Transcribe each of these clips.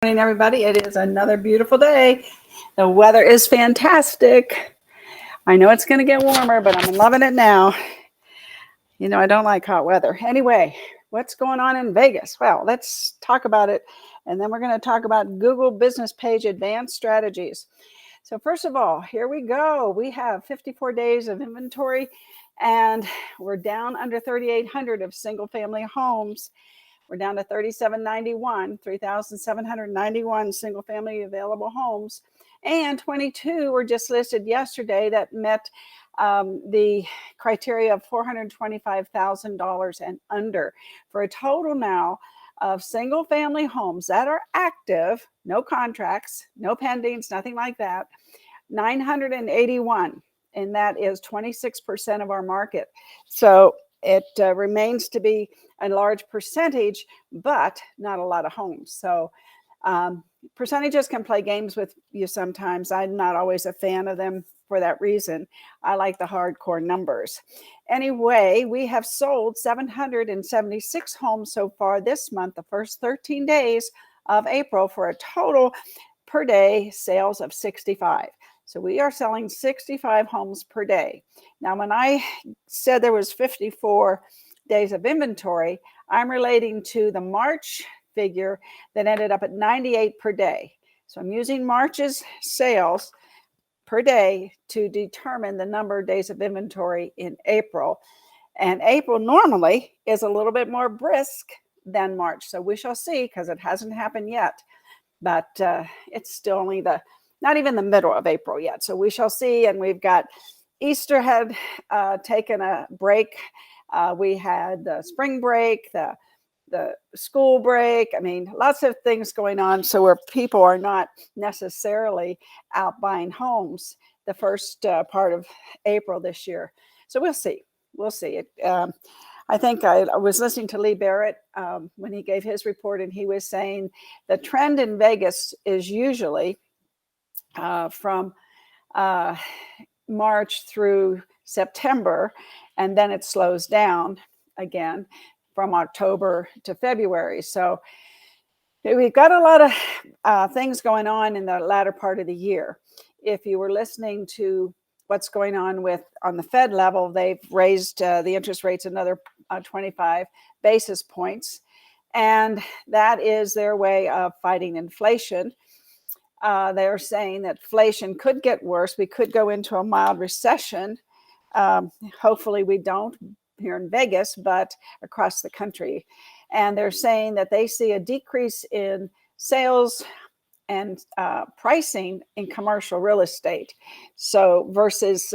Morning, everybody. It is another beautiful day. The weather is fantastic. I know it's going to get warmer, but I'm loving it now. You know, I don't like hot weather. Anyway, what's going on in Vegas? Well, let's talk about it. And then we're going to talk about Google Business Page Advanced Strategies. So first of all, here we go. We have 54 days of inventory, and we're down under 3,800 of single family homes. We're down to 3,791 single family available homes, and 22 were just listed yesterday that met the criteria of $425,000 and under, for a total now of single family homes that are active, no contracts, no pendings, nothing like that, 981. And that is 26% of our market. So it remains to be a large percentage, but not a lot of homes. So percentages can play games with you sometimes. I'm not always a fan of them for that reason. I like the hardcore numbers. Anyway, we have sold 776 homes so far this month, the first 13 days of April, for a total per day sales of 65. So we are selling 65 homes per day. Now, when I said there was 54 days of inventory, I'm relating to the March figure that ended up at 98 per day. So I'm using March's sales per day to determine the number of days of inventory in April. And April normally is a little bit more brisk than March. So we shall see, because it hasn't happened yet. But it's still only not even the middle of April yet. So we shall see. And we've got Easter had taken a break. We had the spring break, the school break. I mean, lots of things going on. So where people are not necessarily out buying homes the first part of April this year. So we'll see. We'll see. I think I was listening to Lee Barrett when he gave his report, and he was saying the trend in Vegas is usually from March through September, and then it slows down again from October to February. So we've got a lot of things going on in the latter part of the year. If you were listening to what's going on on the Fed level, they've raised the interest rates another 25 basis points. And that is their way of fighting inflation. They're saying that inflation could get worse. We could go into a mild recession. Hopefully we don't here in Vegas, but across the country. And they're saying that they see a decrease in sales and pricing in commercial real estate. So versus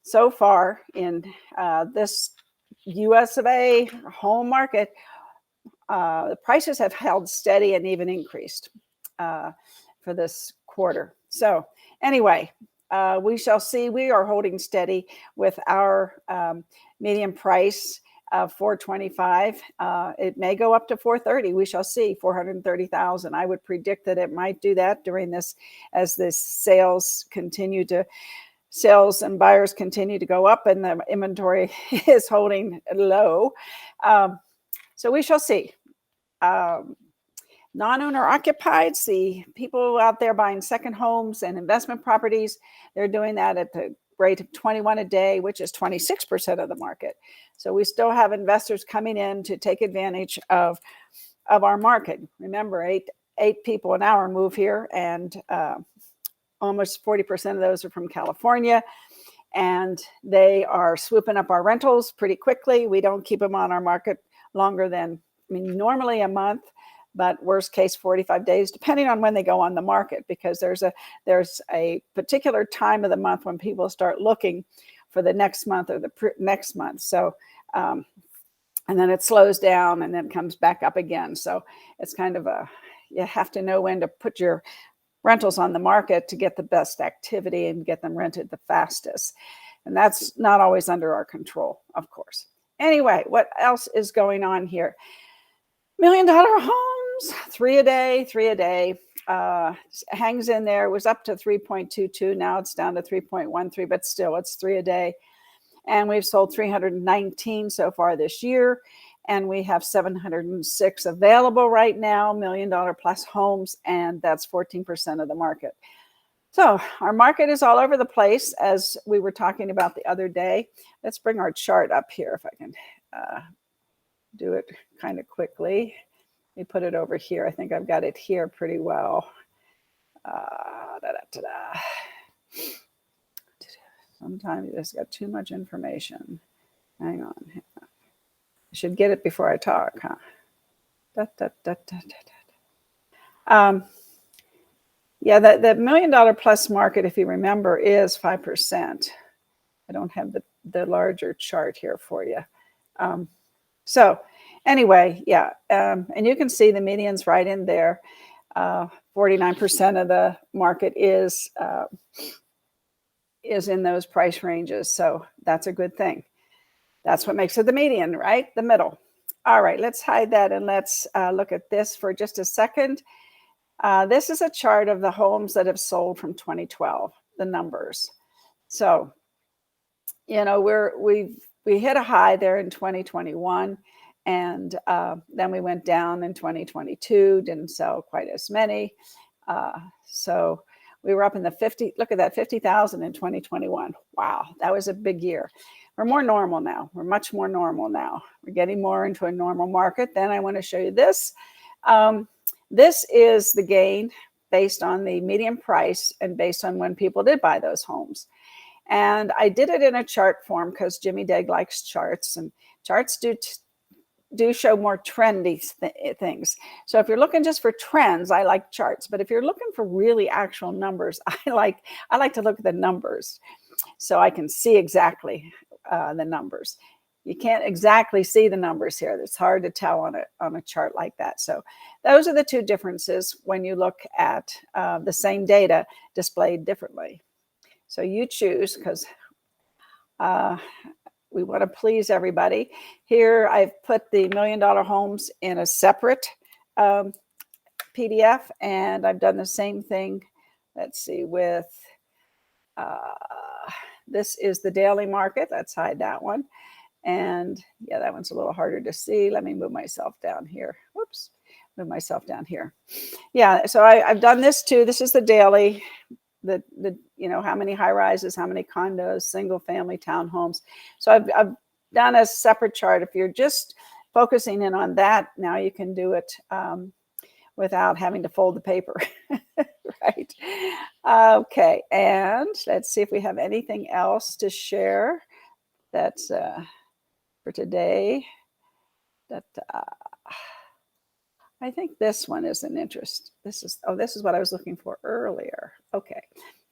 so far in this US of A home market, the prices have held steady and even increased for this quarter. So anyway, we shall see. We are holding steady with our median price of $425. It may go up to $430. We shall see. $430,000. I would predict that it might do that during this, as this sales and buyers continue to go up, and the inventory is holding low. So we shall see. Non-owner occupieds, the people out there buying second homes and investment properties, they're doing that at the rate of 21 a day, which is 26% of the market. So we still have investors coming in to take advantage of our market. Remember, eight people an hour move here, and almost 40% of those are from California, and they are swooping up our rentals pretty quickly. We don't keep them on our market longer than, normally a month, but worst case 45 days, depending on when they go on the market, because there's a particular time of the month when people start looking for the next month or the next month. So, and then it slows down and then comes back up again. So it's kind of you have to know when to put your rentals on the market to get the best activity and get them rented the fastest. And that's not always under our control, of course. Anyway, what else is going on here? $1 million homes, three a day, hangs in there. It was up to 3.22. Now it's down to 3.13, but still it's 3 a day. And we've sold 319 so far this year. and we have 706 available right now, $1 million plus homes, and that's 14% of the market. So our market is all over the place, as we were talking about the other day. Let's bring our chart up here if I can do it kind of quickly. Let me put it over here. I think I've got it here pretty well. Sometimes you just got too much information. Hang on. I should get it before I talk, huh? Yeah, the $1 million plus market, if you remember, is 5%. I don't have the larger chart here for you. So anyway, yeah, and you can see the median's right in there. 49% of the market is in those price ranges. So that's a good thing. That's what makes it the median, right? The middle. All right, let's hide that and let's look at this for just a second. This is a chart of the homes that have sold from 2012, the numbers. So, you know, we hit a high there in 2021, and then we went down in 2022, didn't sell quite as many. So we were up in the 50, look at that, 50,000 in 2021. Wow, that was a big year. We're more normal now. We're much more normal now. We're getting more into a normal market. Then I want to show you this. This is the gain based on the median price and based on when people did buy those homes. And I did it in a chart form because Jimmy Dague likes charts, and charts do show more trendy things. So if you're looking just for trends, I like charts. But if you're looking for really actual numbers, I like to look at the numbers so I can see exactly the numbers. You can't exactly see the numbers here. It's hard to tell on a chart like that. So those are the two differences when you look at the same data displayed differently. So you choose, because we want to please everybody. Here I've put the $1 million homes in a separate PDF, and I've done the same thing. Let's see, with this is the daily market. Let's hide that one. And yeah, that one's a little harder to see. Let me move myself down here. Whoops, move myself down here. Yeah, so I've done this too. This is the daily, the you know, how many high rises, how many condos, single family townhomes. So I've done a separate chart. If you're just focusing in on that, now you can do it without having to fold the paper, right? Okay, and let's see if we have anything else to share that's for today. That I think this one is an interest. This is what I was looking for earlier. Okay,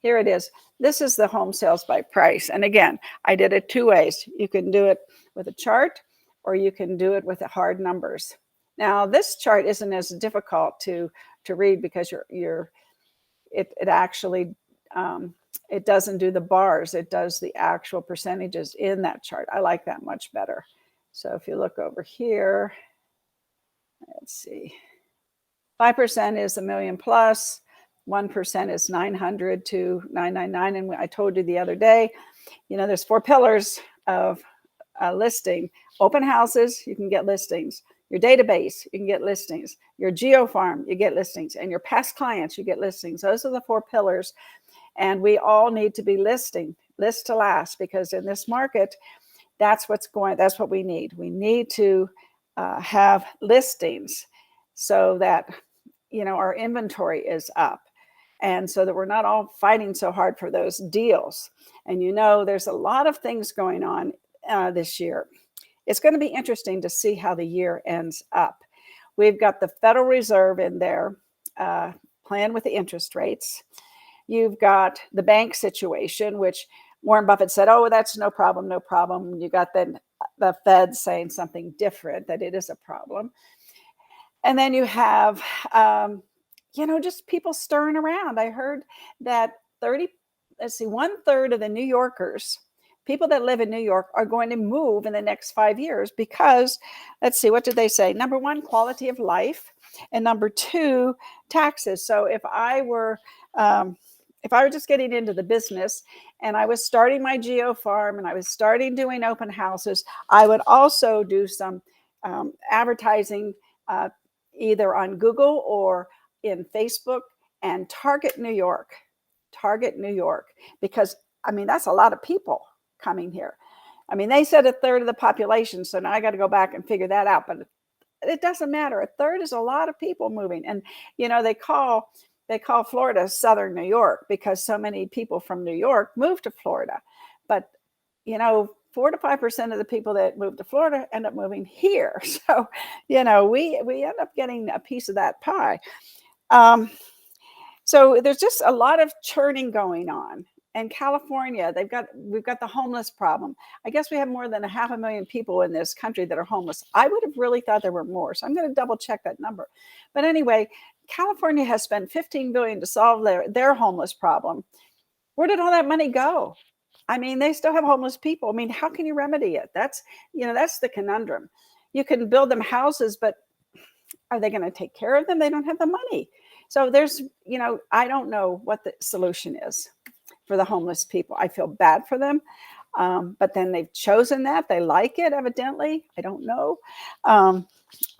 here it is. This is the home sales by price. And again, I did it two ways. You can do it with a chart, or you can do it with the hard numbers. Now, this chart isn't as difficult to read because it actually it doesn't do the bars. It does the actual percentages in that chart. I like that much better. So if you look over here, let's see, 5% is $1 million plus, 1% is 900 to 999. And I told you the other day, you know, there's 4 pillars of listing. Open houses, you can get listings. Your database, you can get listings. Your geo farm, you get listings. And your past clients, you get listings. Those are the 4 pillars. And we all need to be listing, list to last, because in this market, that's what we need. We need to have listings so that, you know, our inventory is up, and so that we're not all fighting so hard for those deals. And you know, there's a lot of things going on this year. It's going to be interesting to see how the year ends up. We've got the Federal Reserve in there playing with the interest rates. You've got the bank situation, which Warren Buffett said, oh, that's no problem, no problem. You got the Fed saying something different, that it is a problem. And then you have, you know, just people stirring around. I heard that 1/3 of the New Yorkers, people that live in New York, are going to move in the next 5 years because, let's see, what did they say? Number 1, quality of life. And number 2, taxes. So if I were just getting into the business and I was starting my geo farm and I was starting doing open houses, I would also do some advertising either on Google or in Facebook, and Target New York, because I mean, that's a lot of people coming here. I mean, they said a third of the population, so now I got to go back and figure that out. But it doesn't matter. A third is a lot of people moving, and they call Florida Southern New York because so many people from New York move to Florida. But 4 to 5% of the people that move to Florida end up moving here. So we end up getting a piece of that pie. So there's just a lot of churning going on. And California, we've got the homeless problem. I guess we have more than 500,000 people in this country that are homeless. I would have really thought there were more. So I'm going to double check that number. But anyway, California has spent $15 billion to solve their homeless problem. Where did all that money go? I mean, they still have homeless people. I mean, how can you remedy it? That's the conundrum. You can build them houses, but are they going to take care of them? They don't have the money. So there's, I don't know what the solution is for the homeless people. I feel bad for them. But then they've chosen that. They like it, evidently. I don't know.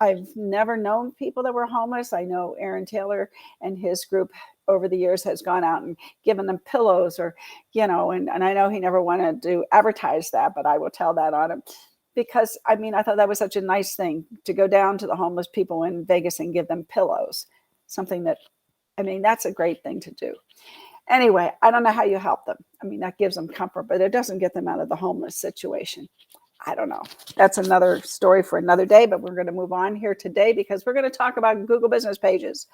I've never known people that were homeless. I know Aaron Taylor and his group over the years has gone out and given them pillows or, and I know he never wanted to advertise that, but I will tell that on him. Because, I mean, I thought that was such a nice thing to go down to the homeless people in Vegas and give them pillows. Something that, I mean, that's a great thing to do. Anyway, I don't know how you help them. I mean, that gives them comfort, but it doesn't get them out of the homeless situation. I don't know. That's another story for another day, but we're going to move on here today because we're going to talk about Google business pages.